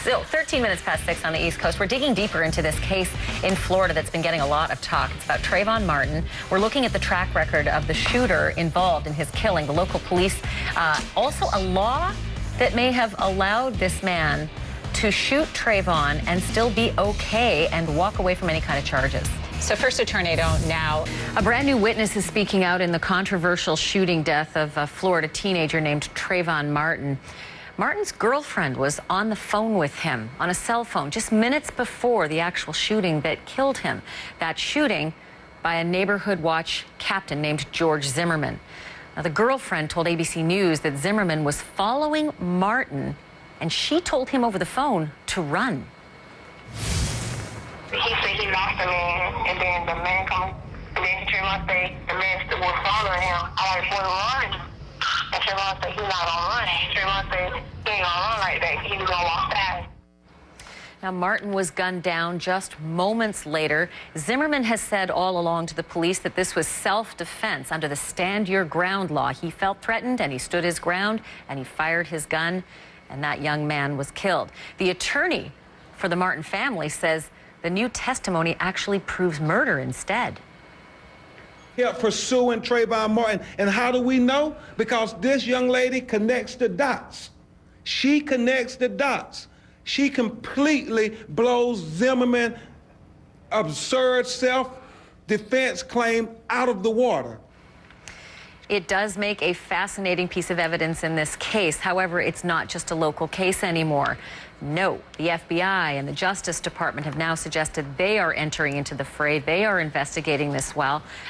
So 13 minutes past 6 on the East Coast. We're digging deeper into this case in Florida that's been getting a lot of talk. It's about Trayvon Martin. We're looking at the track record of the shooter involved in his killing. The local police, also a law that may have allowed this man to shoot Trayvon and still be okay and walk away from any kind of charges. So first a tornado now. A brand new witness is speaking out in the controversial shooting death of a Florida teenager named Trayvon Martin. Martin's girlfriend was on the phone with him on a cell phone just minutes before the actual shooting that killed him. That shooting by a neighborhood watch captain named George Zimmerman. Now, the girlfriend told ABC News that Zimmerman was following Martin, and she told him over the phone to run. He said he lost the man, and then the man come, and then Trayvon said the man still was following him. I like, boy, run. And Trayvon said he's not gonna run. Trayvon said he ain't gonna run like that. He was gonna walk fast. Now, Martin was gunned down just moments later. Zimmerman has said all along to the police that this was self-defense under the Stand Your Ground law. He felt threatened, and he stood his ground, and he fired his gun, and that young man was killed. The attorney for the Martin family says the new testimony actually proves murder instead. Help pursuing Trayvon Martin. And how do we know? Because this young lady connects the dots. She connects the dots. She completely blows Zimmerman's absurd self-defense claim out of the water. It does make a fascinating piece of evidence in this case. However, it's not just a local case anymore. No, the FBI and the Justice Department have now suggested they are entering into the fray. They are investigating this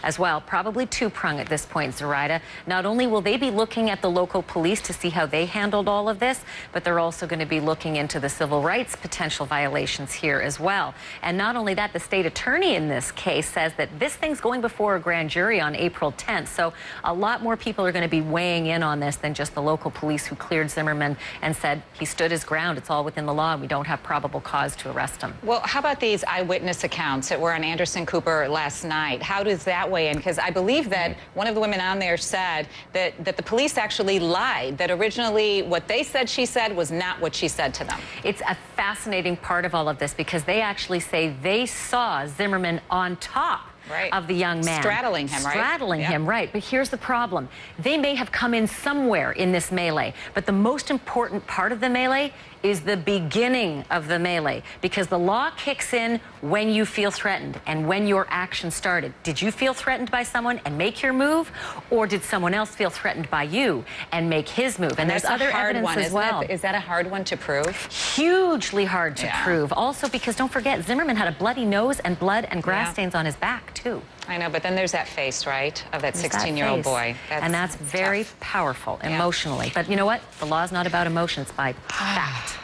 as well, probably two-pronged at this point, Zoraida. Not only will they be looking at the local police to see how they handled all of this, but they're also going to be looking into the civil rights potential violations here as well. And not only that, the state attorney in this case says that this thing's going before a grand jury on April 10th. So a lot more people are going to be weighing in on this than just the local police who cleared Zimmerman and said he stood his ground. It's all within the law, and we don't have probable cause to arrest him. Well, how about these eyewitness accounts that were on Anderson Cooper last night? How does that weigh in? Because I believe that one of the women on there said that the police actually lied, that originally what they said she said was not what she said to them. It's a fascinating part of all of this because they actually say they saw Zimmerman on top of the young man. Straddling him, right? Straddling him, right. But here's the problem. They may have come in somewhere in this melee, but the most important part of the melee is the beginning of the melee, because the law kicks in when you feel threatened and when your action started. Did you feel threatened by someone and make your move, or did someone else feel threatened by you and make his move? And there's other evidence as well. Is that a hard one to prove? Hugely hard to prove. Also, because don't forget, Zimmerman had a bloody nose and blood and grass stains on his back, too. I know, but then there's that face, right, of that 16-year-old boy. That's very powerful emotionally. But you know what? The law is not about emotion. It's by fact.